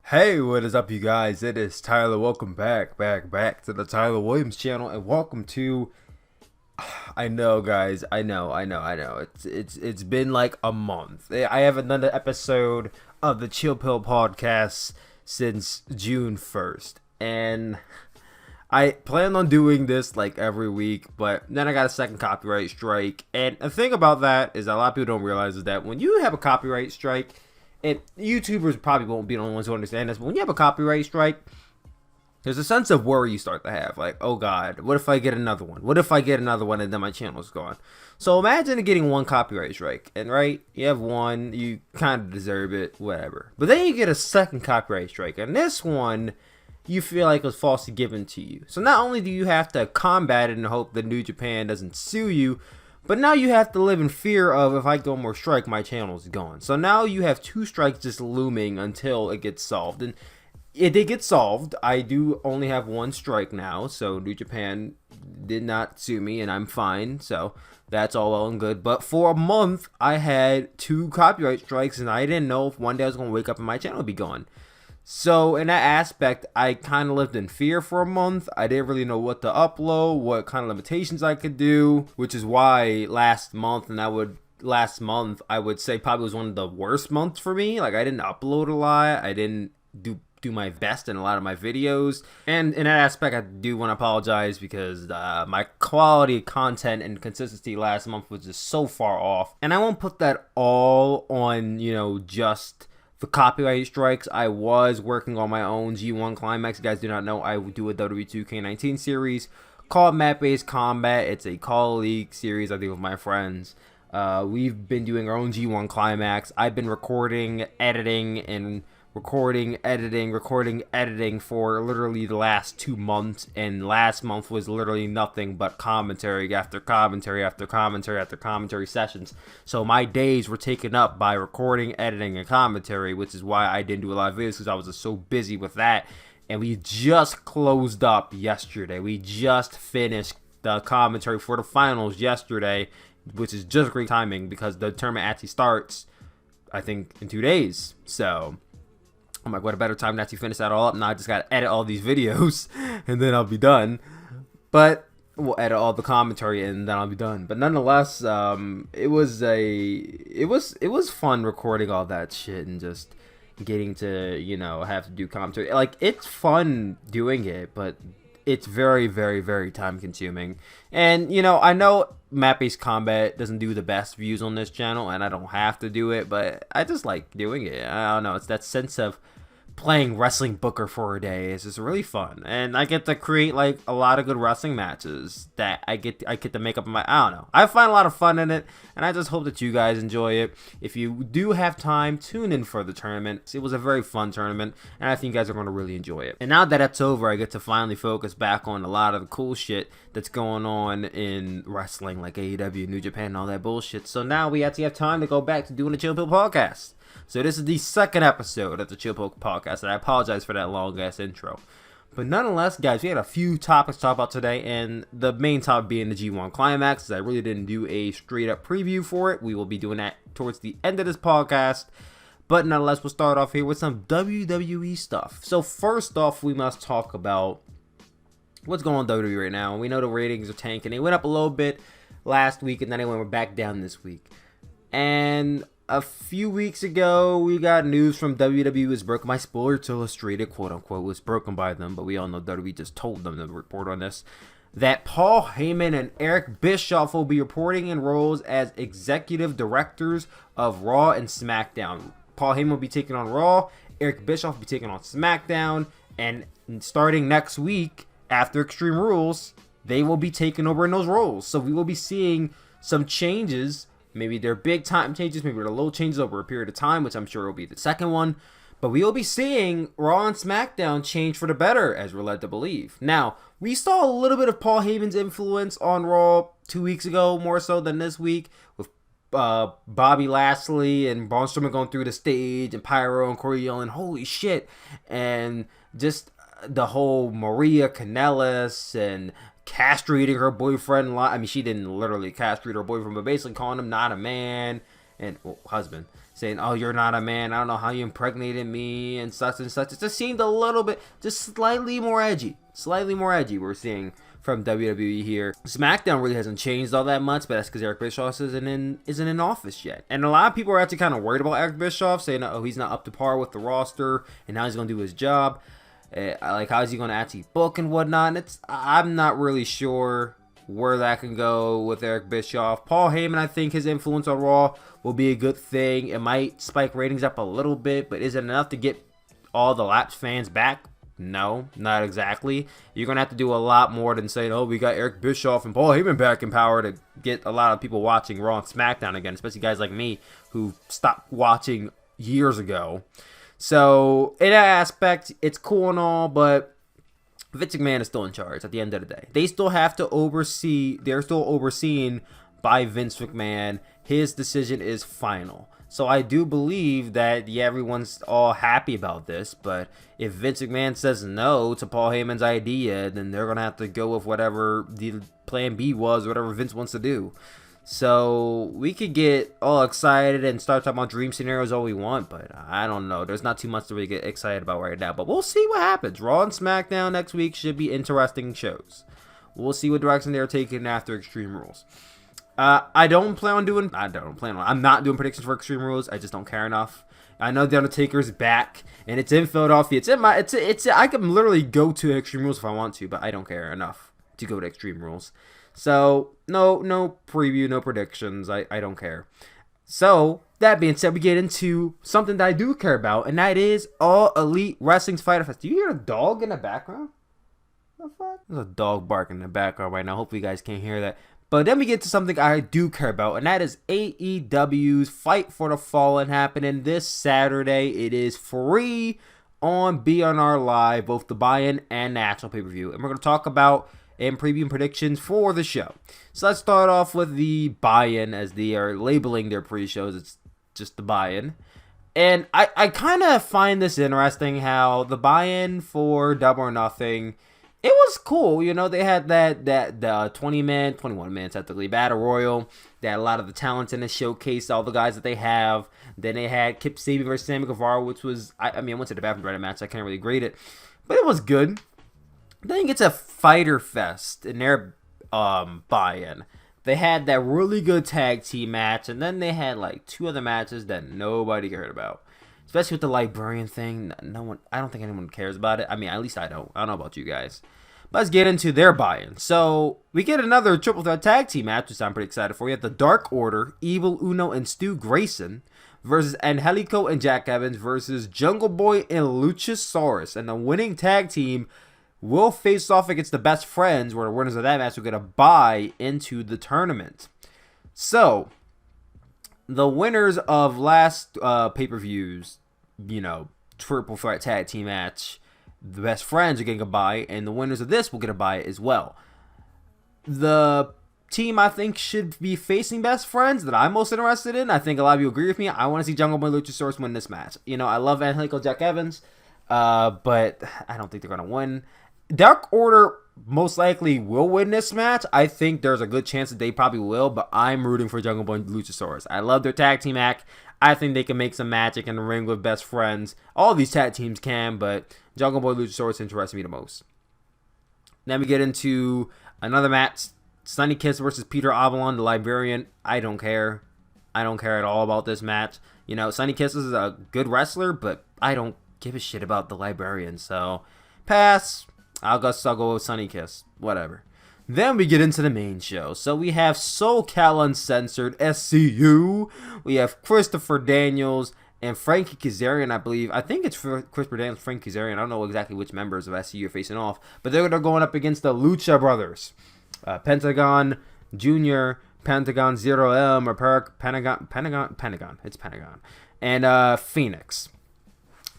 Hey, what is up, you guys? It is Tyler. Welcome back to the Tyler Williams channel, and welcome to. I know, guys. I know. It's been like a month. I haven't done an episode of the Chill Pill podcast since June 1st, and I planned on doing this like every week, but then I got a second copyright strike. And the thing about that is that a lot of people don't realize is that when you have a copyright strike, and YouTubers probably won't be the only ones who understand this, but when you have a copyright strike, there's a sense of worry you start to have. Like, oh God, what if I get another one? What if I get another one and then my channel's gone? So imagine getting one copyright strike, and right, you have one, you kind of deserve it, whatever. But then you get a second copyright strike, and this one, you feel like it was falsely given to you. So not only do you have to combat it and hope that New Japan doesn't sue you, but now you have to live in fear of, if I go more strike, my channel's gone. So now you have two strikes just looming until it gets solved. And it did get solved. I do only have one strike now, so New Japan did not sue me, and I'm fine. So that's all well and good. But for a month, I had two copyright strikes, and I didn't know if one day I was going to wake up and my channel would be gone. So in that aspect, I kind of lived in fear for a month. I didn't really know what to upload, what kind of limitations I could do, which is why last month, I would say probably was one of the worst months for me. Like, I didn't upload a lot. I didn't do my best in a lot of my videos. And in that aspect, I do want to apologize because my quality of content and consistency last month was just so far off. And I won't put that all on, just the copyright strikes. I was working on my own G1 Climax. If you guys do not know, I do a WWE 2K19 series called Map-Based Combat. It's a Call of League series I do with my friends. We've been doing our own G1 Climax. I've been recording, editing for literally the last 2 months, and last month was literally nothing but commentary after commentary after commentary after commentary sessions. So my days were taken up by recording, editing, and commentary, which is why I didn't do a lot of videos, because I was just so busy with that. And we just closed up yesterday. We just finished the commentary for the finals yesterday, which is just great timing because the tournament actually starts, I think, in 2 days. So I'm like, what a better time to actually finish that all up. Now I just gotta edit all these videos and then I'll be done. But we'll edit all the commentary and then I'll be done. But nonetheless, it was fun recording all that shit and just getting to, have to do commentary. Like, it's fun doing it, but it's very, very, very time consuming. And, I know Map-Based Combat doesn't do the best views on this channel, and I don't have to do it, but I just like doing it. I don't know, it's that sense of playing wrestling booker for a day. It's just really fun, and I get to create like a lot of good wrestling matches that I get to make up in my, I don't know, I find a lot of fun in it, and I just hope that you guys enjoy it. If you do have time, tune in for the tournament. It was a very fun tournament, and I think you guys are going to really enjoy it. And now that that's over, I get to finally focus back on a lot of the cool shit that's going on in wrestling, like AEW, New Japan, and all that bullshit. So now we actually have time to go back to doing the Chill Pill podcast. So this is the second episode of the Chill Pill podcast, and I apologize for that long-ass intro. But nonetheless, guys, we had a few topics to talk about today, and the main topic being the G1 Climax, as I really didn't do a straight-up preview for it. We will be doing that towards the end of this podcast. But nonetheless, we'll start off here with some WWE stuff. So first off, we must talk about what's going on with WWE right now. We know the ratings are tanking. They went up a little bit last week, and then they went back down this week. And a few weeks ago, we got news from WWE was broken by Sports Illustrated, quote unquote, was broken by them, but we all know WWE just told them to report on this, that Paul Heyman and Eric Bischoff will be reporting in roles as executive directors of Raw and Smackdown. Paul Heyman will be taking on Raw, Eric Bischoff will be taking on Smackdown, and starting next week, after Extreme Rules, they will be taking over in those roles. So we will be seeing some changes. Maybe they're big time changes, maybe they're little changes over a period of time, which I'm sure will be the second one. But we will be seeing Raw and SmackDown change for the better, as we're led to believe. Now, we saw a little bit of Paul Heyman's influence on Raw 2 weeks ago, more so than this week, with Bobby Lashley and Braun Strowman going through the stage, and Pyro and Corey yelling, holy shit, and just the whole Maria Kanellis and castrating her boyfriend. I mean, she didn't literally castrate her boyfriend, but basically calling him not a man and husband, saying, "Oh, you're not a man. I don't know how you impregnated me," and such and such. It just seemed a little bit, just slightly more edgy. Slightly more edgy, we're seeing from WWE here. SmackDown really hasn't changed all that much, but that's because Eric Bischoff isn't in office yet. And a lot of people are actually kind of worried about Eric Bischoff, saying, "Oh, he's not up to par with the roster, and how he's going to do his job. Like, how is he going to actually book and whatnot?" And I'm not really sure where that can go with Eric Bischoff. Paul Heyman, I think his influence on Raw will be a good thing. It might spike ratings up a little bit, but is it enough to get all the lapsed fans back? No, not exactly. You're going to have to do a lot more than saying, "Oh, we got Eric Bischoff and Paul Heyman back in power," to get a lot of people watching Raw and SmackDown again, especially guys like me who stopped watching years ago. So, in that aspect, it's cool and all, but Vince McMahon is still in charge at the end of the day. They still have to oversee, they're still overseen by Vince McMahon. His decision is final. So I do believe that, yeah, everyone's all happy about this, but if Vince McMahon says no to Paul Heyman's idea, then they're going to have to go with whatever the plan B was, whatever Vince wants to do. So we could get all excited and start talking about dream scenarios all we want, but I don't know. There's not too much to really get excited about right now, but we'll see what happens. Raw and SmackDown next week should be interesting shows. We'll see what direction they're taking after Extreme Rules. I'm not doing predictions for Extreme Rules. I just don't care enough. I know The Undertaker's back, and it's in Philadelphia. I can literally go to Extreme Rules if I want to, but I don't care enough to go to Extreme Rules. So, no preview, no predictions. I don't care. So, that being said, we get into something that I do care about, and that is All Elite Wrestling's Fyter Fest. Do you hear a dog in the background? What the fuck? There's a dog barking in the background right now. Hopefully you guys can't hear that. But then we get to something I do care about, and that is AEW's Fight for the Fallen happening this Saturday. It is free on BNR Live, both the buy-in and the actual pay-per-view. And we're going to talk about and preview predictions for the show. So let's start off with the buy-in, as they are labeling their pre-shows. It's just the buy-in. And I kind of find this interesting, how the buy-in for Double or Nothing, it was cool. You know, they had that 20-man, 21-man technically, Battle Royal. They had a lot of the talents in it, showcased all the guys that they have. Then they had Kip Sabian versus Sammy Guevara, which was, I went to the bathroom during the match, so I can't really grade it. But it was good. Then it's a Fyter Fest in their buy-in. They had that really good tag team match, and then they had like two other matches that nobody cared about. Especially with the librarian thing, I don't think anyone cares about it. I mean, at least I don't. I don't know about you guys. But let's get into their buy-in. So, we get another triple threat tag team match, which I'm pretty excited for. You have the Dark Order, Evil Uno and Stu Grayson versus Angelico and Jack Evans versus Jungle Boy and Luchasaurus. And the winning tag team will face off against the Best Friends, where the winners of that match will get a bye into the tournament. So, the winners of last pay-per-views, triple threat tag team match, the Best Friends are getting a bye, and the winners of this will get a bye as well. The team I think should be facing Best Friends that I'm most interested in, I think a lot of you agree with me, I want to see Jungle Boy and Luchasaurus win this match. I love Angelico Jack Evans, but I don't think they're going to win. Dark Order most likely will win this match. I think there's a good chance that they probably will, but I'm rooting for Jungle Boy and Luchasaurus. I love their tag team act. I think they can make some magic in the ring with Best Friends. All these tag teams can, but Jungle Boy and Luchasaurus interests me the most. Then we get into another match. Sonny Kiss versus Peter Avalon, the Librarian. I don't care. I don't care at all about this match. Sonny Kiss is a good wrestler, but I don't give a shit about the Librarian, so pass. I'll go with Sonny Kiss. Whatever. Then we get into the main show. So we have SoCal Uncensored, SCU. We have Christopher Daniels and Frankie Kazarian, I believe. I think it's Christopher Daniels, Frankie Kazarian. I don't know exactly which members of SCU are facing off. But they're going up against the Lucha Brothers. Pentagon Jr., Pentagon 0M, or Pentagon. It's Pentagon. And Phoenix.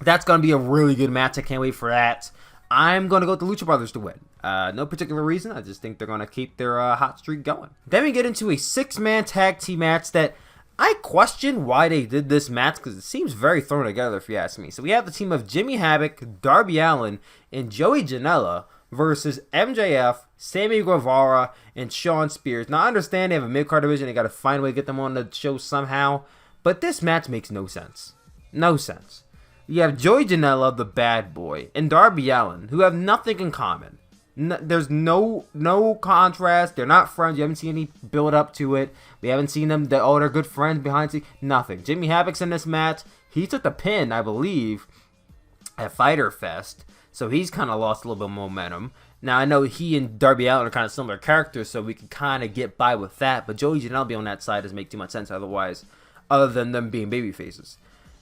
That's going to be a really good match. I can't wait for that. I'm going to go with the Lucha Brothers to win. No particular reason. I just think they're going to keep their hot streak going. Then we get into a 6-man tag team match that I question why they did this match, because it seems very thrown together if you ask me. So we have the team of Jimmy Havoc, Darby Allin, and Joey Janela versus MJF, Sammy Guevara, and Shawn Spears. Now I understand they have a mid-card division. They got to find a way to get them on the show somehow. But this match makes no sense. No sense. You have Joey Janela, the bad boy, and Darby Allin, who have nothing in common. There's no contrast. They're not friends. You haven't seen any build up to it. We haven't seen them. They're good friends behind the scenes. Nothing. Jimmy Havoc's in this match. He took the pin, I believe, at Fyter Fest. So he's kind of lost a little bit of momentum. Now, I know he and Darby Allin are kind of similar characters, so we can kind of get by with that. But Joey Janela being on that side doesn't make too much sense otherwise, other than them being baby faces.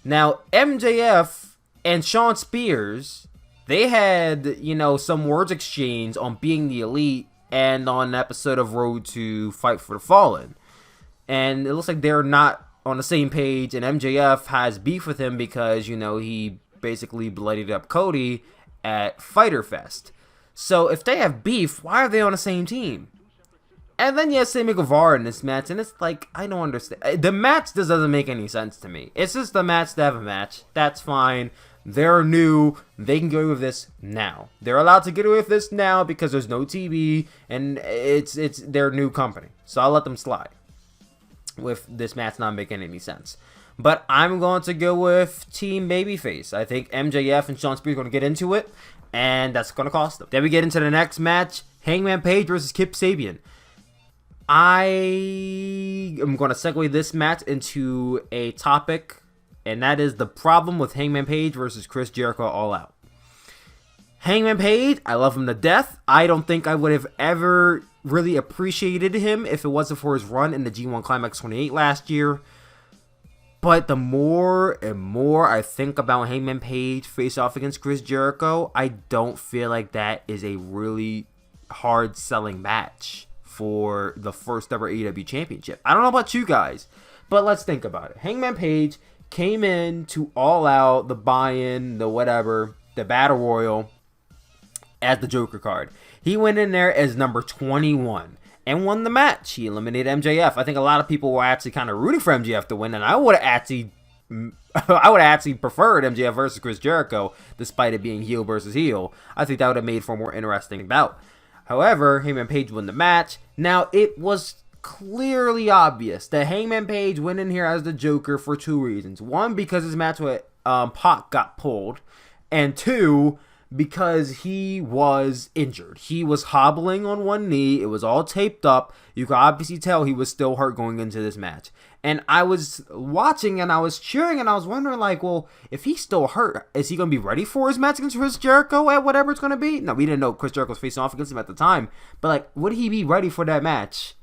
Now, MJF and Shawn Spears, they had, some words exchanged on being the Elite and on an episode of Road to Fight for the Fallen. And it looks like they're not on the same page, and MJF has beef with him because, he basically bloodied up Cody at Fyter Fest. So if they have beef, why are they on the same team? And then you have Sammy Guevara in this match, and it's like, I don't understand. The match just doesn't make any sense to me. It's just a match to have a match. That's fine. They're new. They can get away with this now. They're allowed to get away with this now because there's no TV, and it's their new company. So I'll let them slide with this match not making any sense. But I'm going to go with Team Babyface. I think MJF and Shawn Spears are going to get into it, and that's going to cost them. Then we get into the next match, Hangman Page versus Kip Sabian. I am going to segue this match into a topic, and that is the problem with Hangman Page versus Chris Jericho All Out. Hangman Page, I love him to death. I don't think I would have ever really appreciated him if it wasn't for his run in the G1 Climax 28 last year. But the more and more I think about Hangman Page face off against Chris Jericho, I don't feel like that is a really hard selling match for the first ever AEW Championship. I don't know about you guys, but let's think about it. Hangman Page came in to All Out, the buy-in, the whatever, the Battle Royal as the Joker card. He went in there as number 21 and won the match. He eliminated MJF. I think a lot of people were actually kind of rooting for MJF to win, and I would have actually preferred MJF versus Chris Jericho, despite it being heel versus heel. I think that would have made for a more interesting bout. However, Hangman Page won the match. Now, it was clearly obvious that Hangman Page went in here as the Joker for two reasons. One, because his match with Pac got pulled. And two, because he was injured. He was hobbling on one knee. It was all taped up. You could obviously tell he was still hurt going into this match. And I was watching and I was cheering and I was wondering, well, if he's still hurt, is he going to be ready for his match against Chris Jericho at whatever it's going to be? No, we didn't know Chris Jericho was facing off against him at the time. But, would he be ready for that match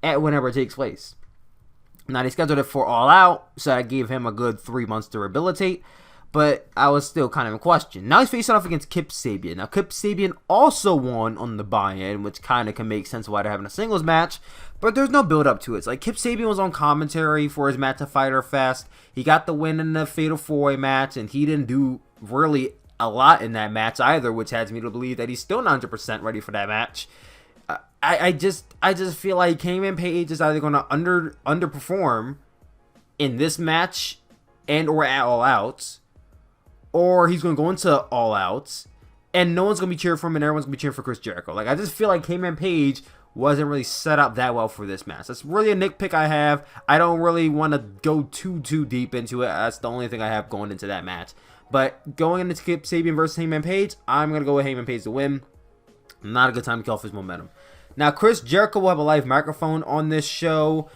at whenever it takes place? Now, they scheduled it for All Out, so that gave him a good 3 months to rehabilitate. But I was still kind of in question. Now he's facing off against Kip Sabian. Now, Kip Sabian also won on the buy-in, which kind of can make sense why they're having a singles match. But there's no build-up to it. It's Kip Sabian was on commentary for his match at Fyter Fest. He got the win in the Fatal 4-Way match, and he didn't do really a lot in that match either, which has me to believe that he's still 100% ready for that match. I just feel like Hangman Page is either going to underperform in this match and or at All Out, or he's going to go into All Out, and no one's going to be cheering for him, and everyone's going to be cheering for Chris Jericho. I just feel like Hangman Page wasn't really set up that well for this match. That's really a nitpick I have. I don't really want to go too deep into it. That's the only thing I have going into that match. But going into Kip Sabian versus Hangman Page, I'm going to go with Hangman Page to win. Not a good time to kill off his momentum. Now, Chris Jericho will have a live microphone on this show.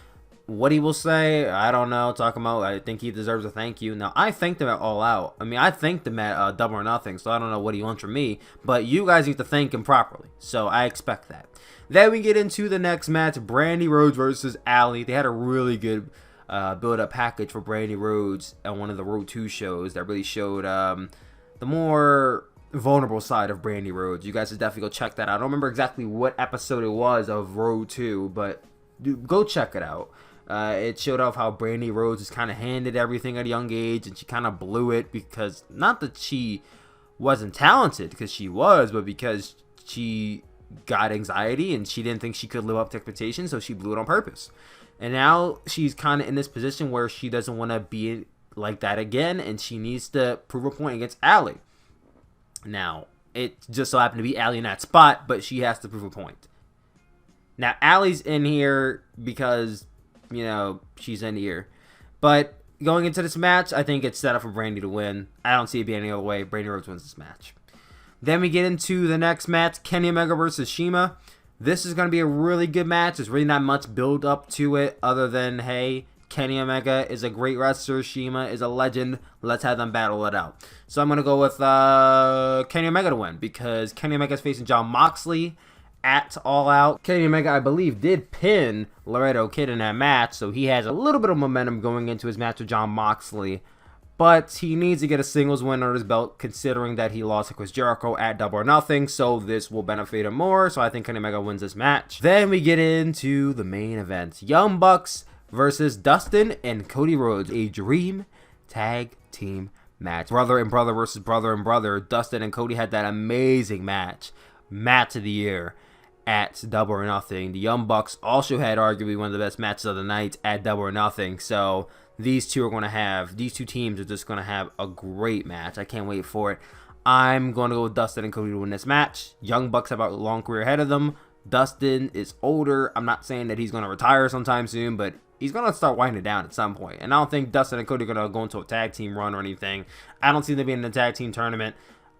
What he will say, I don't know. Talking about, I think he deserves a thank you. Now, I thanked him at All Out. I thanked him at Double or Nothing, so I don't know what he wants from me. But you guys need to thank him properly, so I expect that. Then we get into the next match, Brandy Rhodes versus Allie. They had a really good build-up package for Brandy Rhodes on one of the Road 2 shows that really showed the more vulnerable side of Brandy Rhodes. You guys should definitely go check that out. I don't remember exactly what episode it was of Road 2, but go check it out. It showed off how Brandy Rhodes is kind of handed everything at a young age, and she kind of blew it because, not that she wasn't talented, because she was, but because she got anxiety and she didn't think she could live up to expectations, so she blew it on purpose. And now she's kind of in this position where she doesn't want to be like that again, and she needs to prove a point against Allie. Now, it just so happened to be Allie in that spot, but she has to prove a point. Now, Allie's in here because, she's in here. But going into this match, I think it's set up for Brandy to win. I don't see it being any other way. Brandy Rhodes wins this match. Then we get into the next match, Kenny Omega versus Chima. This is going to be a really good match. There's really not much build up to it other than, hey, Kenny Omega is a great wrestler. Chima is a legend. Let's have them battle it out. So I'm going to go with Kenny Omega to win because Kenny Omega is facing Jon Moxley at All Out. Kenny Omega, I believe, did pin Laredo Kid in that match, so he has a little bit of momentum going into his match with Jon Moxley. But he needs to get a singles win under his belt, considering that he lost to Chris Jericho at Double or Nothing, so this will benefit him more. So I think Kenny Omega wins this match. Then we get into the main event. Young Bucks versus Dustin and Cody Rhodes. A dream tag team match. Brother and brother versus brother and brother. Dustin and Cody had that amazing match. Match of the year at Double or Nothing. The Young Bucks also had arguably one of the best matches of the night at Double or Nothing. So these two teams are just going to have a great match. I can't wait for it. I'm going to go with Dustin and Cody to win this match. Young Bucks have a long career ahead of them. Dustin is older. I'm not saying that he's going to retire sometime soon, but he's going to start winding down at some point. And I don't think Dustin and Cody are going to go into a tag team run or anything. I don't see them being in a tag team tournament.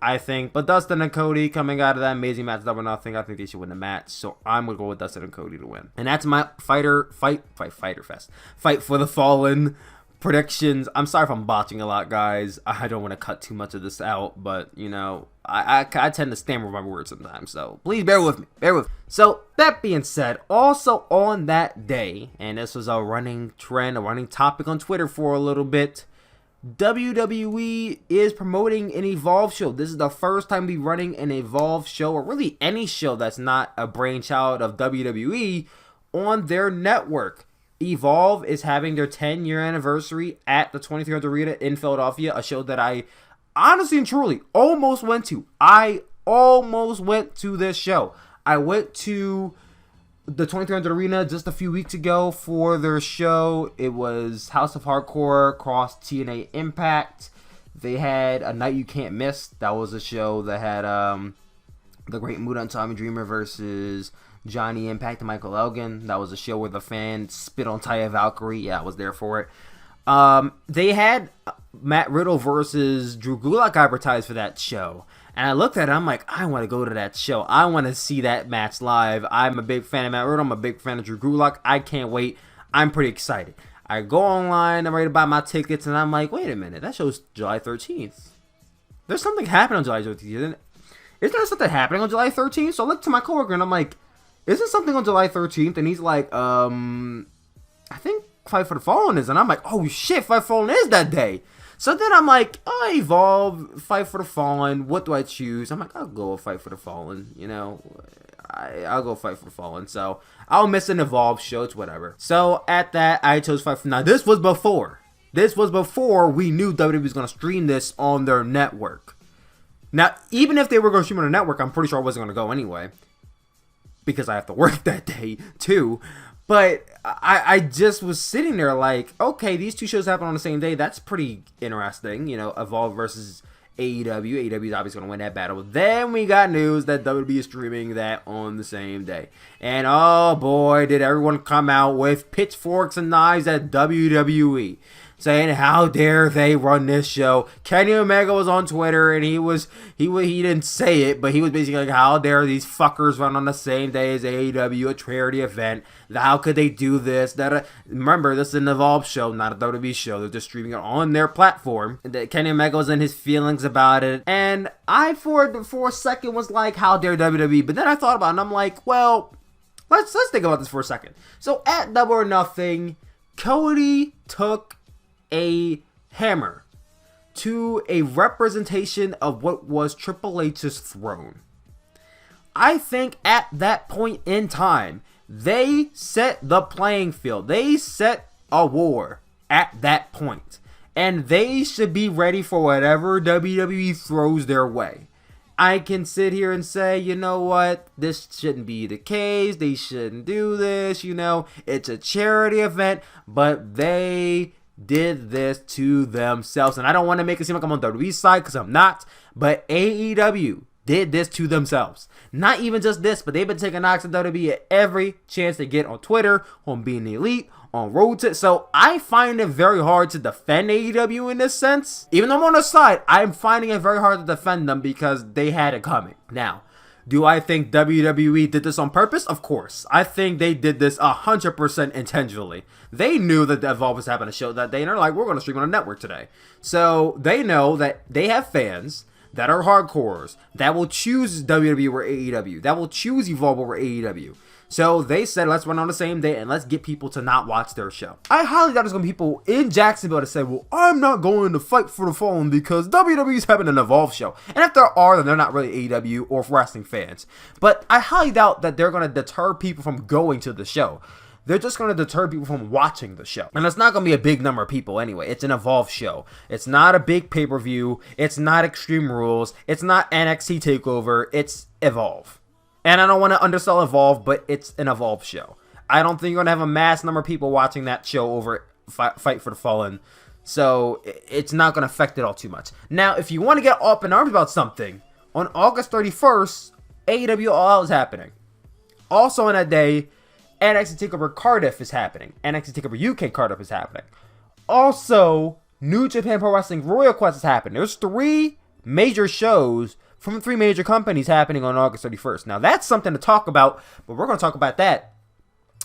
But Dustin and Cody coming out of that amazing match, Double or Nothing, I think they should win the match. So I'm going to go with Dustin and Cody to win. And that's my Fight for the Fallen predictions. I'm sorry if I'm botching a lot, guys. I don't want to cut too much of this out, but, you know, I tend to stammer my words sometimes. So please bear with me. So that being said, also on that day, and this was a running trend, a running topic on Twitter for a little bit, WWE is promoting an Evolve show. This is the first time we're running an Evolve show, or really any show that's not a brainchild of WWE, on their network. Evolve is having their 10-year anniversary at the 2300 Arena in Philadelphia, a show that I honestly and truly almost went to. I almost went to this show. I went to the 2300 Arena just a few weeks ago for their show. It was House of Hardcore cross TNA Impact. They had A Night You Can't Miss. That was a show that had the Great Muta and Tommy Dreamer versus Johnny Impact and Michael Elgin. That was a show where the fans spit on Taya Valkyrie. Yeah, I was there for it. They had Matt Riddle versus Drew Gulak advertised for that show. And I looked at it, I'm like, I want to go to that show. I want to see that match live. I'm a big fan of Matt Riddle. I'm a big fan of Drew Gulak. I can't wait. I'm pretty excited. I go online, I'm ready to buy my tickets, and I'm like, wait a minute, that show's July 13th. There's something happening on July 13th. Isn't there something happening on July 13th? So I look to my coworker, and I'm like, is there something on July 13th? And he's like, I think Fight for the Fallen is. And I'm like, oh shit, Fight for the Fallen is that day. So then I'm like, oh, Evolve, Fight for the Fallen, what do I choose? I'm like, I'll go with Fight for the Fallen, you know. I'll go Fight for the Fallen. So I'll miss an Evolve show, it's whatever. So at that, I chose Fight for... Now, this was before we knew WWE was going to stream this on their network. Now, even if they were going to stream on their network, I'm pretty sure I wasn't going to go anyway. Because I have to work that day, too. But I just was sitting there like, okay, these two shows happen on the same day. That's pretty interesting. You know, Evolve versus AEW. AEW is obviously going to win that battle. Then we got news that WWE is streaming that on the same day. And oh boy, did everyone come out with pitchforks and knives at WWE. Saying how dare they run this show. Kenny Omega was on Twitter and he didn't say it, but he was basically like, how dare these fuckers run on the same day as AEW, a charity event. How could they do this? Remember, this is an Evolve show, not a WWE show. They're just streaming it on their platform. And Kenny Omega was in his feelings about it. And I, for a second, was like, how dare WWE? But then I thought about it and I'm like, well, let's think about this for a second. So at Double or Nothing, Cody took a hammer to a representation of what was Triple H's throne. I think at that point in time, they set the playing field. They set a war at that point. And they should be ready for whatever WWE throws their way. I can sit here and say, you know what, this shouldn't be the case. They shouldn't do this, you know. It's a charity event, but they did this to themselves. And I don't want to make it seem like I'm on WWE's side, because I'm not. But AEW did this to themselves. Not even just this, but they've been taking knocks at WWE at every chance they get on Twitter, on Being the Elite, on road to. So I find it very hard to defend AEW in this sense. Even though I'm on the side, I'm finding it very hard to defend them because they had it coming. Now, do I think WWE did this on purpose? Of course. I think they did this 100% intentionally. They knew that the Evolve was having a show that day, and they're like, we're going to stream on a network today. So they know that they have fans that are hardcores, that will choose WWE over AEW, that will choose Evolve over AEW. So they said, let's run on the same day and let's get people to not watch their show. I highly doubt there's going to be people in Jacksonville to say, well, I'm not going to Fight for the Fallen because WWE's having an Evolve show. And if there are, then they're not really AEW or wrestling fans. But I highly doubt that they're going to deter people from going to the show. They're just going to deter people from watching the show. And it's not going to be a big number of people anyway. It's an Evolve show. It's not a big pay-per-view. It's not Extreme Rules. It's not NXT TakeOver. It's Evolve. And I don't want to undersell Evolve, but it's an Evolve show. I don't think you're going to have a mass number of people watching that show over Fight for the Fallen. So it's not going to affect it all too much. Now, if you want to get up in arms about something, on August 31st, AEW All Out is happening. Also on that day, NXT TakeOver Cardiff is happening. NXT TakeOver UK Cardiff is happening. Also, New Japan Pro Wrestling Royal Quest is happening. There's 3 major shows from 3 major companies happening on August 31st. Now, that's something to talk about, but we're going to talk about that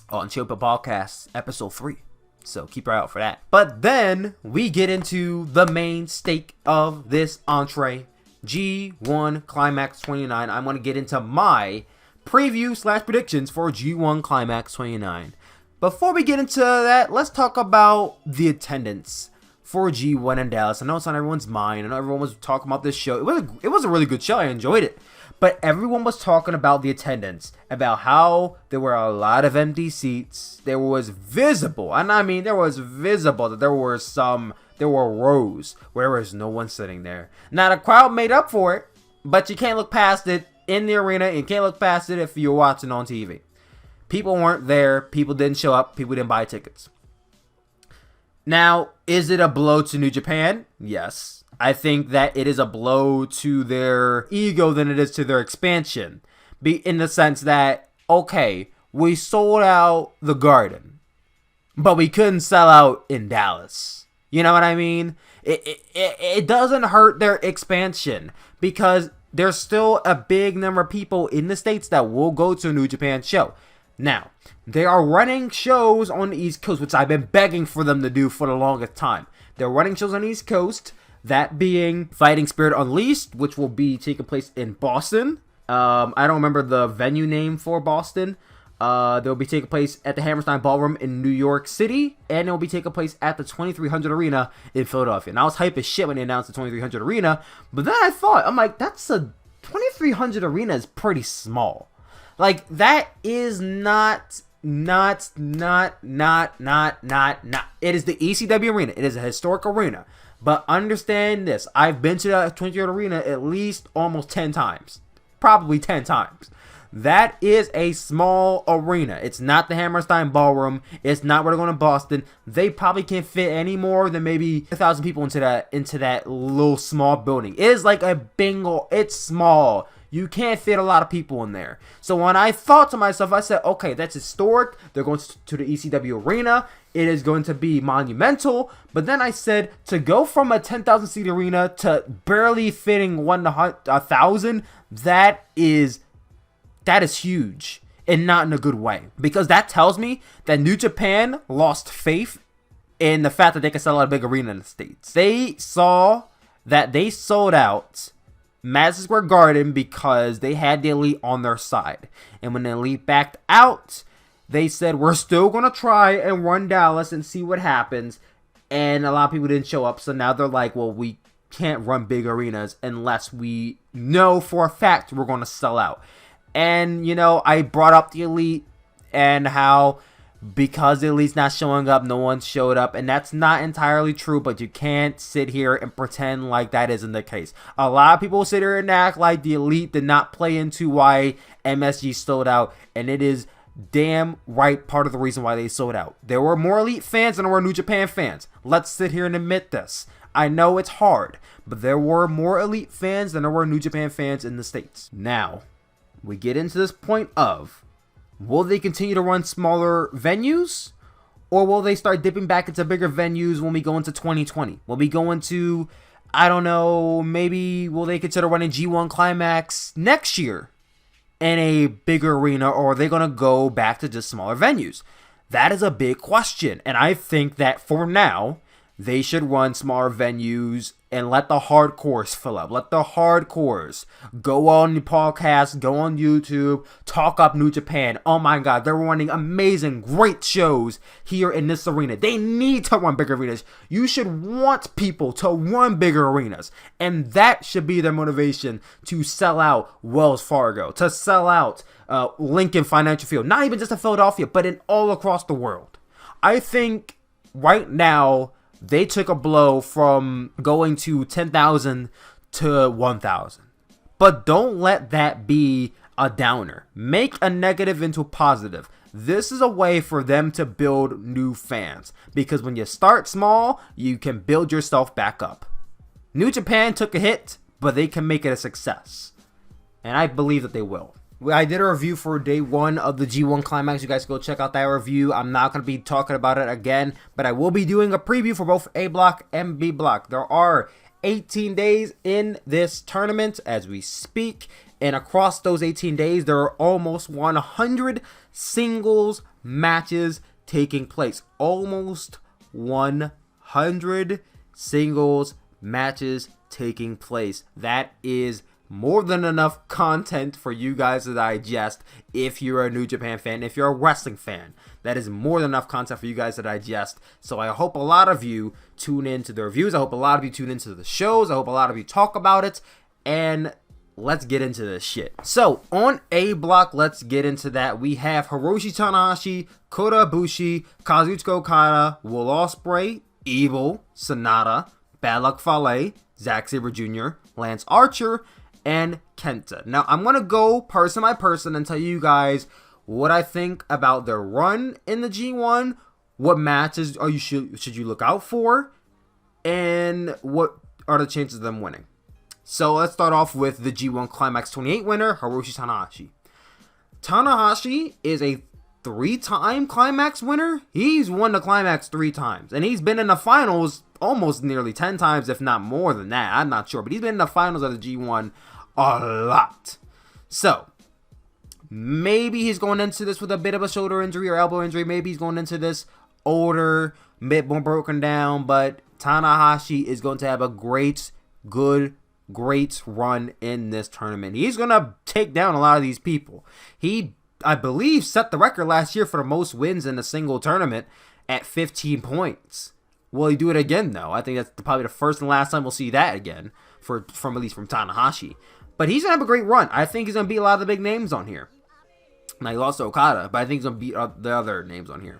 on Chill Pill Podcast Episode 3. So keep your eye out for that. But then we get into the main stake of this entree, G1 Climax 29. I'm going to get into my preview / predictions for G1 Climax 29. Before we get into that, let's talk about the attendance for G1 in Dallas. I know it's on everyone's mind. I know everyone was talking about this show. It was a really good show. I enjoyed it. But everyone was talking about the attendance, about how there were a lot of empty seats. There was visible, and I mean there was visible that there were rows where there was no one sitting there. Now the crowd made up for it, but you can't look past it in the arena. You can't look past it if you're watching on TV. People weren't there. People didn't show up. People didn't buy tickets. Now, is it a blow to New Japan? Yes. I think that it is a blow to their ego than it is to their expansion. In the sense that, okay, we sold out the Garden, but we couldn't sell out in Dallas. You know what I mean? It doesn't hurt their expansion because there's still a big number of people in the States that will go to a New Japan show. Now, they are running shows on the East Coast, which I've been begging for them to do for the longest time. They're running shows on the East Coast, that being Fighting Spirit Unleashed, which will be taking place in Boston. I don't remember the venue name for Boston. They'll be taking place at the Hammerstein Ballroom in New York City, and it'll be taking place at the 2300 Arena in Philadelphia. And I was hype as shit when they announced the 2300 Arena, but then I thought, I'm like, that's a 2300 Arena is pretty small. Like, that is not. It is the ECW Arena. It is a historic arena. But understand this. I've been to the 2300 Arena at least almost 10 times. Probably 10 times. That is a small arena. It's not the Hammerstein Ballroom. It's not where they're going to Boston. They probably can't fit any more than maybe 1,000 people into that little small building. It is like a bingo. It's small. You can't fit a lot of people in there. So when I thought to myself, I said, okay, that's historic. They're going to the ECW Arena. It is going to be monumental. But then I said, to go from a 10,000 seat arena to barely fitting 1,000, that is huge. And not in a good way. Because that tells me that New Japan lost faith in the fact that they can sell out a big arena in the States. They saw that they sold out Madison Square Garden because they had the Elite on their side. And when the Elite backed out, they said, we're still going to try and run Dallas and see what happens. And a lot of people didn't show up. So now they're like, well, we can't run big arenas unless we know for a fact we're going to sell out. And, you know, I brought up the Elite and how because the Elite's not showing up, no one showed up. And that's not entirely true, but you can't sit here and pretend like that isn't the case. A lot of people sit here and act like the Elite did not play into why MSG sold out. And it is damn right part of the reason why they sold out. There were more Elite fans than there were New Japan fans. Let's sit here and admit this. I know it's hard, but there were more Elite fans than there were New Japan fans in the States. Now, we get into this point of, will they continue to run smaller venues? Or will they start dipping back into bigger venues when we go into 2020? Will we go into, I don't know, maybe will they consider running G1 Climax next year in a bigger arena, or are they going to go back to just smaller venues? That is a big question, and I think that for now, they should run smaller venues and let the hardcores fill up. Let the hardcores go on the podcast, go on YouTube, talk up New Japan. Oh my God, they're running amazing, great shows here in this arena. They need to run bigger arenas. You should want people to run bigger arenas. And that should be their motivation to sell out Wells Fargo, to sell out Lincoln Financial Field. Not even just in Philadelphia, but in all across the world. I think right now, they took a blow from going to 10,000 to 1,000. But don't let that be a downer. Make a negative into a positive. This is a way for them to build new fans. Because when you start small, you can build yourself back up. New Japan took a hit, but they can make it a success. And I believe that they will. I did a review for day 1 of the G1 Climax. You guys go check out that review. I'm not going to be talking about it again, but I will be doing a preview for both A Block and B Block. There are 18 days in this tournament as we speak, and across those 18 days, there are almost 100 singles matches taking place. Almost 100 singles matches taking place. That is more than enough content for you guys to digest if you're a New Japan fan, if you're a wrestling fan. That is more than enough content for you guys to digest. So I hope a lot of you tune into the reviews. I hope a lot of you tune into the shows. I hope a lot of you talk about it. And let's get into this shit. So on A Block, let's get into that. We have Hiroshi Tanahashi, Kota Ibushi, Kazuchika Okada, Will Ospreay, Evil, Sonata, Bad Luck Fale, Zack Sabre Jr., Lance Archer, and Kenta. Now, I'm going to go person by person and tell you guys what I think about their run in the G1, what matches should you look out for, and what are the chances of them winning. So, let's start off with the G1 Climax 28 winner, Hiroshi Tanahashi. Tanahashi is a 3-time Climax winner. He's won the Climax 3 times, and he's been in the finals almost nearly 10 times, if not more than that. I'm not sure, but he's been in the finals of the G1 a lot. So, maybe he's going into this with a bit of a shoulder injury or elbow injury. Maybe he's going into this older, a bit more broken down, but Tanahashi is going to have a great run in this tournament. He's going to take down a lot of these people. He, I believe, set the record last year for the most wins in a single tournament at 15 points. Will he do it again, though? I think that's probably the first and last time we'll see that again, from at least from Tanahashi. But he's going to have a great run. I think he's going to beat a lot of the big names on here. Now, he lost to Okada, but I think he's going to beat the other names on here.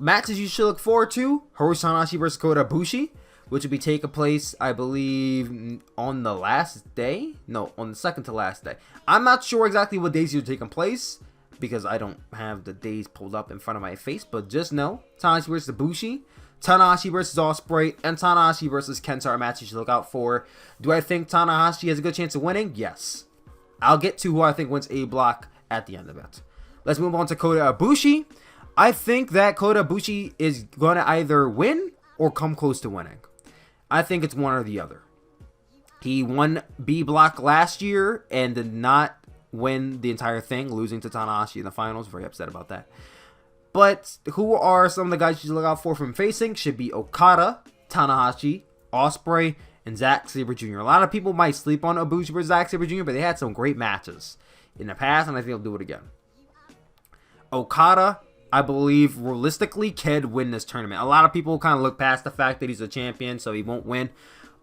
Matches you should look forward to: Hiroshi Tanahashi versus Kota Ibushi, which will be taking place, I believe, on the last day? No, on the second to last day. I'm not sure exactly what days you're taking place, because I don't have the days pulled up in front of my face, but just know, Tanahashi versus Ibushi, Tanahashi versus Ospreay, and Tanahashi versus Kenta are matches you should look out for. Do I think Tanahashi has a good chance of winning? Yes. I'll get to who I think wins A Block at the end of it. Let's move on to Kota Ibushi. I think that Kota Ibushi is going to either win or come close to winning. I think it's one or the other. He won B Block last year and did not win the entire thing, losing to Tanahashi in the finals. Very upset about that. But who are some of the guys you should look out for from facing? Should be Okada, Tanahashi, Ospreay, and Zack Sabre Jr. A lot of people might sleep on Ibushi versus Zack Sabre Jr., but they had some great matches in the past, and I think they'll do it again. Okada, I believe, realistically, can win this tournament. A lot of people kind of look past the fact that he's a champion, so he won't win.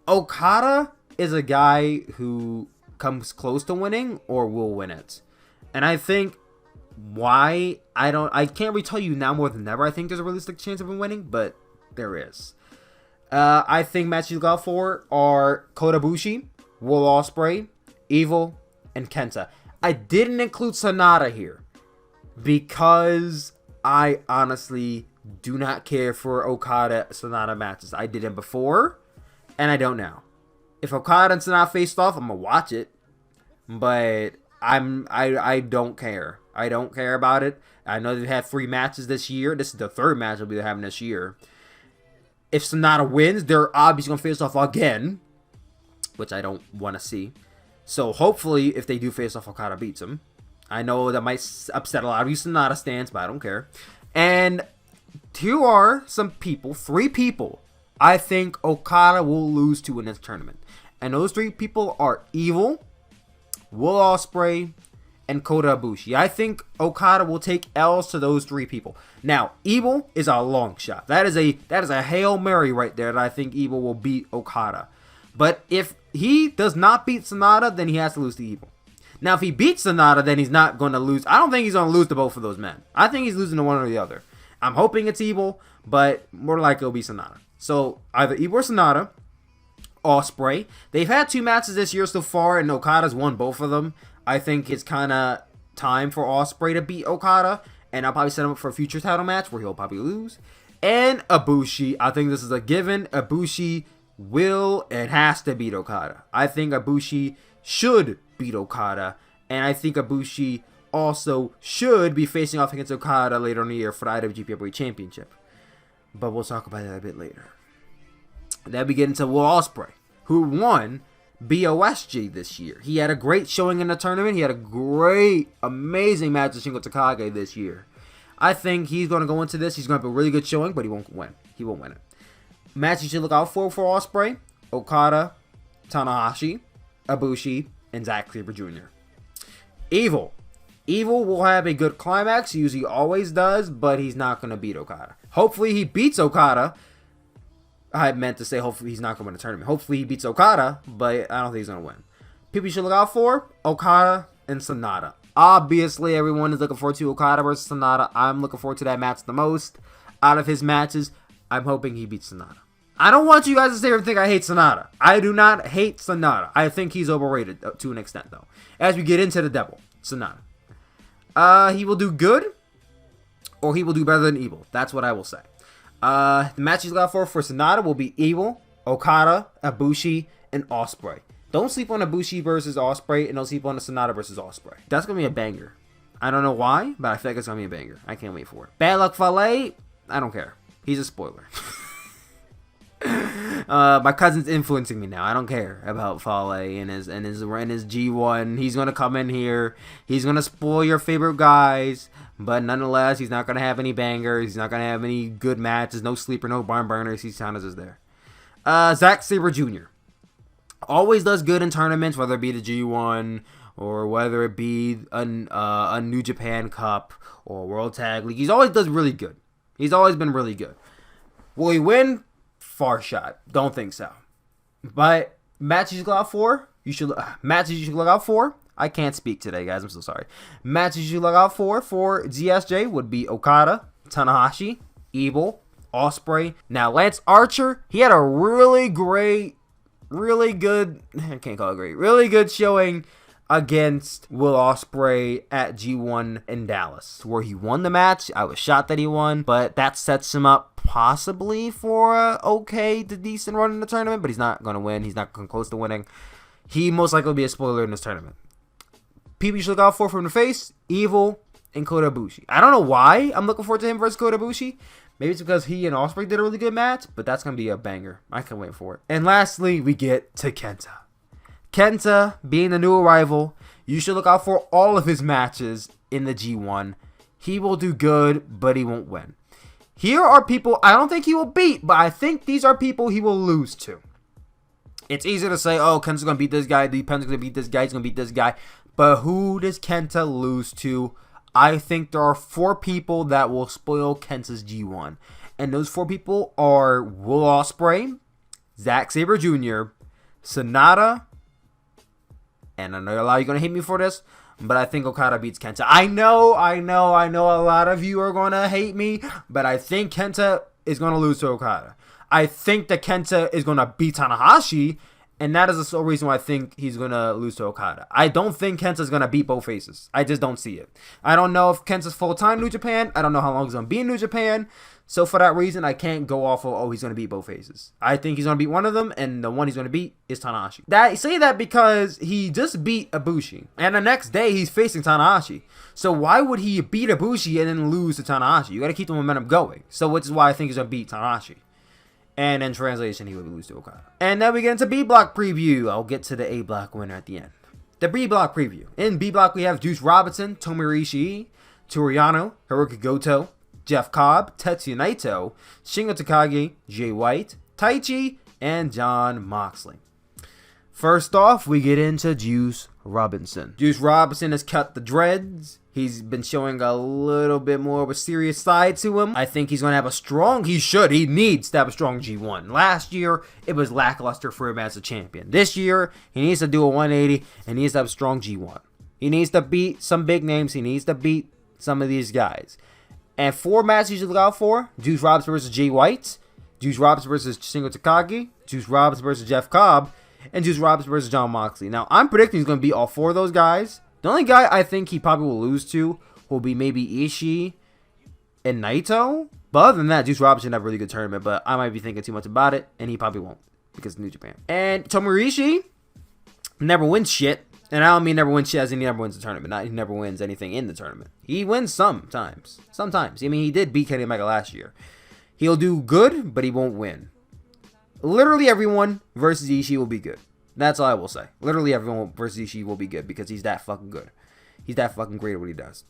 Okada is a guy who comes close to winning or will win it. And I think why I can't really tell you now more than ever. I think there's a realistic chance of him winning, but there is. I think matches you look out for are Kota Ibushi, Will Ospreay, Evil, and Kenta. I didn't include Sonata here because I honestly do not care for Okada Sonata matches. I didn't before, and I don't now. If Okada and Sonata faced off, I'm gonna watch it, but I don't care. I don't care about it. I know they've had 3 matches this year. This is the 3rd match they'll be having this year. If Sonata wins, they're obviously going to face off again, which I don't want to see. So hopefully, if they do face off, Okada beats him. I know that might upset a lot of you Sonata stands, but I don't care. And here are some people, 3 people, I think Okada will lose to in this tournament. And those 3 people are Evil, Will Ospreay, and Kota Ibushi. I think Okada will take L's to those 3 people. Now, Evil is a long shot. That is a Hail Mary right there that I think Evil will beat Okada. But if he does not beat Sonata, then he has to lose to Evil. Now, if he beats Sonata, then he's not going to lose. I don't think he's going to lose to both of those men. I think he's losing to one or the other. I'm hoping it's Evil, but more likely it'll be Sonata. So, either Evil or Sonata. Ospreay. They've had 2 matches this year so far, and Okada's won both of them. I think it's kind of time for Ospreay to beat Okada, and I'll probably set him up for a future title match where he'll probably lose. And Ibushi, I think this is a given. Ibushi will and has to beat Okada. I think Ibushi should beat Okada, and I think Ibushi also should be facing off against Okada later in the year for the IWGP Heavyweight Championship. But we'll talk about that a bit later. Then we get into Will Ospreay, who won BOSG this year. He had a great showing in the tournament. He had a great, amazing match with Shingo Takagi this year. I think he's going to go into this. He's going to have a really good showing, but he won't win. He won't win it. Match you should look out for Ospreay: Okada, Tanahashi, Ibushi, and Zack Sabre Jr. Evil will have a good climax. He usually always does, but he's not going to beat Okada. Hopefully he beats Okada. I meant to say hopefully he's not going to win the tournament. Hopefully he beats Okada, but I don't think he's going to win. People you should look out for: Okada and Sonata. Obviously, everyone is looking forward to Okada versus Sonata. I'm looking forward to that match the most. Out of his matches, I'm hoping he beats Sonata. I don't want you guys to say or think I hate Sonata. I do not hate Sonata. I think he's overrated to an extent, though. As we get into the devil, Sonata. He will do good, or he will do better than Evil. That's what I will say. The matches you got for Sonata will be Evil, Okada, Ibushi, and Ospreay. Don't sleep on Ibushi versus Ospreay, and don't sleep on the Sonata versus Ospreay. That's going to be a banger. I don't know why, but I feel like it's going to be a banger. I can't wait for it. Bad Luck Fale, I don't care. He's a spoiler. My cousin's influencing me now. I don't care about Fale and his G1. He's going to come in here. He's going to spoil your favorite guys. But nonetheless, he's not going to have any bangers. He's not going to have any good matches. No sleeper, no barn burners. He's kind of just there. Zack Sabre Jr. always does good in tournaments, whether it be the G1 or whether it be a New Japan Cup or World Tag League. He always does really good. He's always been really good. Will he win? Far shot. Don't think so. But matches you look out for? Matches you should look out for? I can't speak today, guys. I'm so sorry. Matches you look out for ZSJ would be Okada, Tanahashi, Evil, Ospreay. Now, Lance Archer, he had a really good showing against Will Ospreay at G1 in Dallas, where he won the match. I was shocked that he won, but that sets him up possibly for a okay to decent run in the tournament, but he's not going to win. He's not going close to winning. He most likely will be a spoiler in this tournament. People you should look out for from the face: Evil and Kota Ibushi. I don't know why I'm looking forward to him versus Kota Ibushi. Maybe it's because he and Ospreay did a really good match, but that's going to be a banger. I can't wait for it. And lastly, we get to Kenta. Kenta, being the new arrival, you should look out for all of his matches in the G1. He will do good, but he won't win. Here are people I don't think he will beat, but I think these are people he will lose to. It's easy to say, oh, Kenta's going to beat this guy, Penta's going to beat this guy, he's going to beat this guy. But who does Kenta lose to? I think there are 4 people that will spoil Kenta's G1. And those 4 people are Will Ospreay, Zack Sabre Jr., Sonata, and I know a lot of you are going to hate me for this, but I think Okada beats Kenta. I know a lot of you are going to hate me, but I think Kenta is going to lose to Okada. I think that Kenta is going to beat Tanahashi, and that is the sole reason why I think he's going to lose to Okada. I don't think Kenta's going to beat both faces. I just don't see it. I don't know if Kenta's full-time New Japan. I don't know how long he's going to be in New Japan. So for that reason, I can't go off of, oh, he's going to beat both faces. I think he's going to beat one of them, and the one he's going to beat is Tanahashi. I say that because he just beat Ibushi, and the next day he's facing Tanahashi. So why would he beat Ibushi and then lose to Tanahashi? You got to keep the momentum going. So which is why I think he's going to beat Tanahashi. And in translation, he would lose to Okada. And then we get into B Block preview. I'll get to the A Block winner at the end. The B Block preview. In B Block, we have Juice Robinson, Tomohiro Ishii, Toru Yano, Hiroki Goto, Jeff Cobb, Tetsuya Naito, Shingo Takagi, Jay White, Taichi, and Jon Moxley. First off, we get into Juice Robinson. Juice Robinson has cut the dreads. He's been showing a little bit more of a serious side to him. I think he's going to have he needs to have a strong G1. Last year, it was lackluster for him as a champion. This year, he needs to do a 180 and he needs to have a strong G1. He needs to beat some big names. He needs to beat some of these guys. And 4 matches you should look out for: Juice Robinson versus Jay White, Juice Robinson versus Shingo Takagi, Juice Robinson versus Jeff Cobb, and Juice Robinson versus Jon Moxley. Now, I'm predicting he's going to beat all 4 of those guys. The only guy I think he probably will lose to will be maybe Ishii and Naito. But other than that, Juice Robinson had a really good tournament, but I might be thinking too much about it, and he probably won't because of New Japan. And Tomohiro Ishii never wins shit. And I don't mean never wins shit as in he never wins the tournament. Not he never wins anything in the tournament. He wins sometimes. Sometimes. I mean, he did beat Kenny Omega last year. He'll do good, but he won't win. Literally everyone versus Ishii will be good. That's all I will say. Literally everyone versus Ishii will be good because he's that fucking good. He's that fucking great at what he does.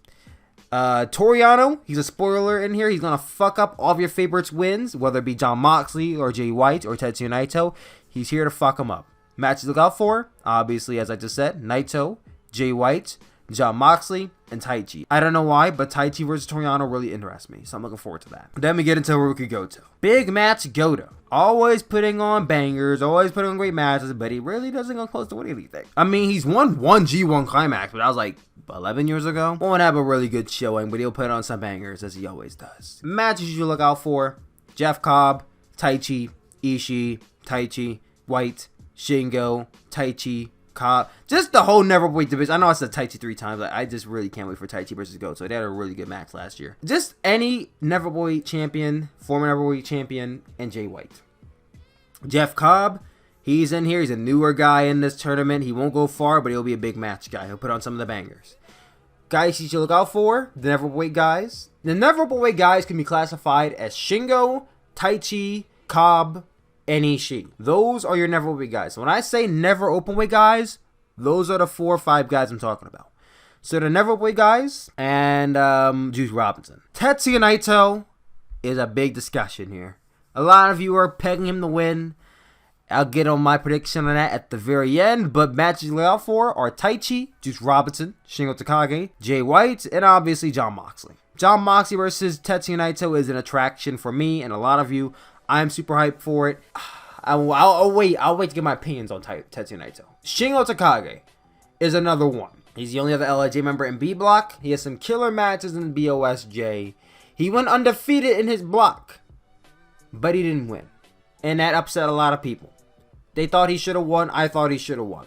Toru Yano, he's a spoiler in here. He's going to fuck up all of your favorites' wins, whether it be Jon Moxley or Jay White or Tetsuya Naito. He's here to fuck them up. Matches to look out for, obviously, as I just said, Naito, Jay White, Jon Moxley, and Taichi. I don't know why, but Taichi versus Toru Yano really interests me, so I'm looking forward to that. Then we get into Hiroki Goto. Big match Goto. Always putting on bangers, always putting on great matches, but he really doesn't go close to win anything. I mean, he's won one G1 Climax, but that was like 11 years ago. Won't have a really good showing, but he'll put on some bangers, as he always does. Matches you should look out for: Jeff Cobb, Taichi, Ishii, Taichi, White, Shingo, Taichi, Cobb. Just the whole Neverweight division. I know I said Taichi 3 times. I just really can't wait for Taichi versus Goto. They had a really good match last year. Just any Neverweight champion, former Neverweight champion, and Jay White. Jeff Cobb, he's in here. He's a newer guy in this tournament. He won't go far, but he'll be a big match guy. He'll put on some of the bangers. Guys you should look out for: the Neverweight guys. The Neverweight guys can be classified as Shingo, Taichi, Cobb, and Ishii. Those are your Neverweight guys. So when I say never openweight guys, those are the 4 or 5 guys I'm talking about. So the Neverweight guys and Juice Robinson. Tetsuya Naito is a big discussion here. A lot of you are pegging him to win. I'll get on my prediction on that at the very end. But matches to look out for are Taichi, Juice Robinson, Shingo Takagi, Jay White, and obviously Jon Moxley. Jon Moxley versus Tetsuya Naito is an attraction for me and a lot of you. I'm super hyped for it. I'll wait to get my opinions on Tetsuya Naito. Shingo Takagi is another one. He's the only other LIJ member in B Block. He has some killer matches in BOSJ. He went undefeated in his block, but he didn't win. And that upset a lot of people. They thought he should have won. I thought he should have won.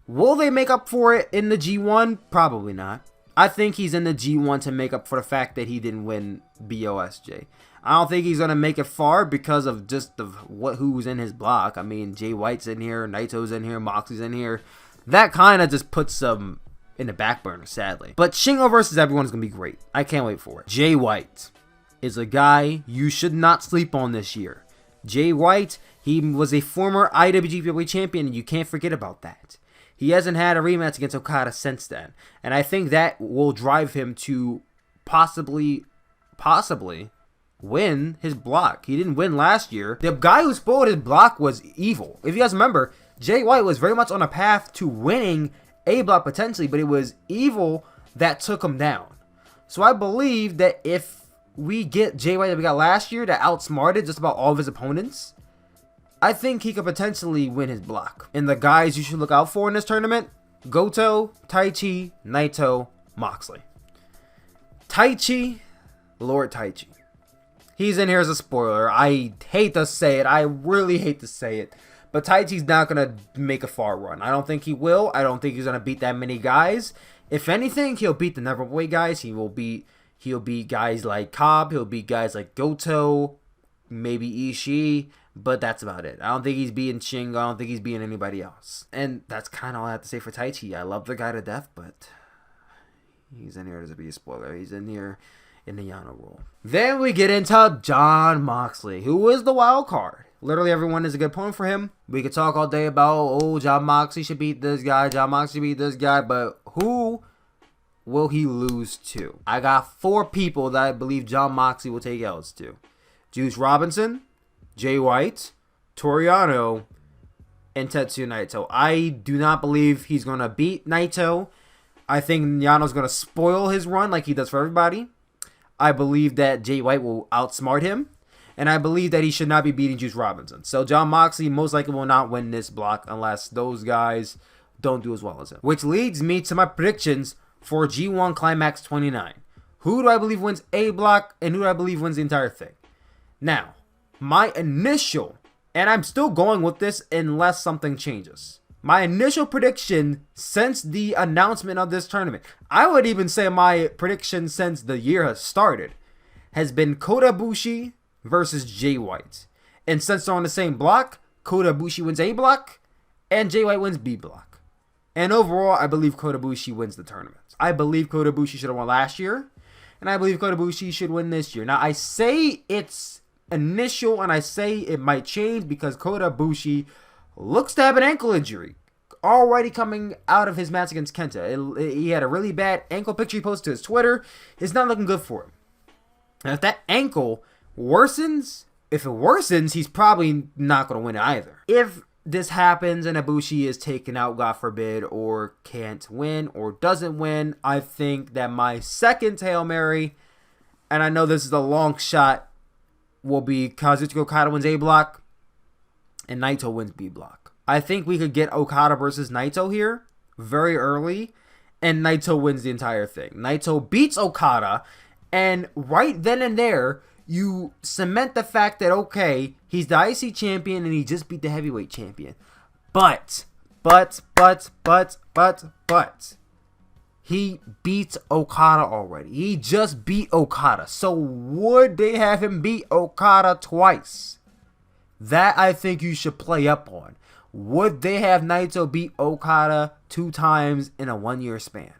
Will they make up for it in the G1? Probably not. I think he's in the G1 to make up for the fact that he didn't win BOSJ. I don't think he's going to make it far because of just who's in his block. I mean, Jay White's in here, Naito's in here, Moxley's in here. That kind of just puts them in the back burner, sadly. But Shingo versus everyone is going to be great. I can't wait for it. Jay White is a guy you should not sleep on this year. Jay White, he was a former IWGP champion, and you can't forget about that. He hasn't had a rematch against Okada since then. And I think that will drive him to possibly win his block. He didn't win last year. The guy who spoiled his block was Evil. If you guys remember, Jay White was very much on a path to winning a block potentially, but it was Evil that took him down. So I believe that if we get Jay White that we got last year that outsmarted just about all of his opponents, I think he could potentially win his block. And the guys you should look out for in this tournament: Goto, Taichi, Naito, Moxley. Taichi, Lord Taichi. He's in here as a spoiler. I hate to say it. I really hate to say it. But Taichi's not going to make a far run. I don't think he will. I don't think he's going to beat that many guys. If anything, he'll beat the Neverweight guys. He will beat He'll beat guys like Cobb. He'll beat guys like Goto, maybe Ishii, but that's about it. I don't think he's beating Shingo. I don't think he's beating anybody else. And that's kind of all I have to say for Taichi. I love the guy to death, but he's in here to be a spoiler. He's in here in the Yano role. Then we get into Jon Moxley, who is the wild card. Literally everyone is a good point for him. We could talk all day about, Jon Moxley should beat this guy. Jon Moxley should beat this guy, but who will he lose to? I got 4 people that I believe Jon Moxley will take L's to. Juice Robinson, Jay White, Toriano, and Tetsuya Naito. I do not believe he's going to beat Naito. I think Yano's going to spoil his run like he does for everybody. I believe that Jay White will outsmart him. And I believe that he should not be beating Juice Robinson. So Jon Moxley most likely will not win this block unless those guys don't do as well as him. Which leads me to my predictions for G1 Climax 29. Who do I believe wins A block and who do I believe wins the entire thing? Now, my initial, and I'm still going with this unless something changes. My initial prediction since the announcement of this tournament, I would even say my prediction since the year has started, has been Kota Ibushi versus Jay White. And since they're on the same block, Kota Ibushi wins A block and Jay White wins B block. And overall, I believe Kota Ibushi wins the tournament. I believe Kota Ibushi should have won last year, and I believe Kota Ibushi should win this year. Now, I say it's initial, and I say it might change because Kota Ibushi looks to have an ankle injury already coming out of his match against Kenta. He had a really bad ankle picture he posted to his Twitter. It's not looking good for him. And if that ankle worsens, he's probably not going to win either. If this happens and Ibushi is taken out, God forbid, or can't win or doesn't win, I think that my second Hail Mary, and I know this is a long shot, will be Kazuchika Okada wins A block and Naito wins B block. I think we could get Okada versus Naito here very early, and Naito wins the entire thing. Naito beats Okada, and right then and there, you cement the fact that, okay, he's the IC champion and he just beat the heavyweight champion. But, he beats Okada already. He just beat Okada. So would they have him beat Okada twice? That I think you should play up on. Would they have Naito beat Okada 2 times in a 1-year span?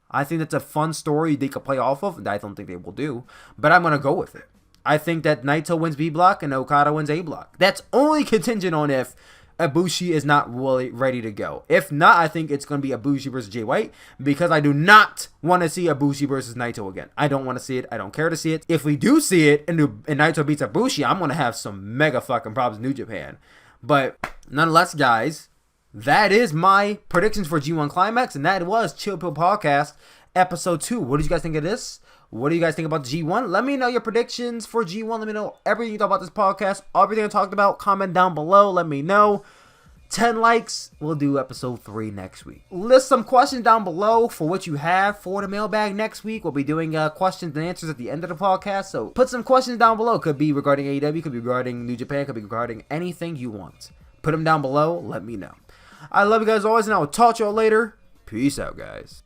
I think that's a fun story they could play off of. I don't think they will do, but I'm going to go with it. I think that Naito wins B block and Okada wins A block. That's only contingent on if Ibushi is not really ready to go. If not, I think it's going to be Ibushi versus Jay White because I do not want to see Ibushi versus Naito again. I don't want to see it. I don't care to see it. If we do see it and Naito beats Ibushi, I'm going to have some mega fucking problems in New Japan. But nonetheless, guys, that is my predictions for G1 Climax, and that was Chill Pill Podcast Episode 2. What did you guys think of this? What do you guys think about G1? Let me know your predictions for G1. Let me know everything you thought about this podcast. Everything I talked about, comment down below. Let me know. 10 likes. We'll do episode 3 next week. List some questions down below for what you have for the mailbag next week. We'll be doing questions and answers at the end of the podcast. So put some questions down below. Could be regarding AEW. Could be regarding New Japan. Could be regarding anything you want. Put them down below. Let me know. I love you guys always, and I will talk to y'all later. Peace out, guys.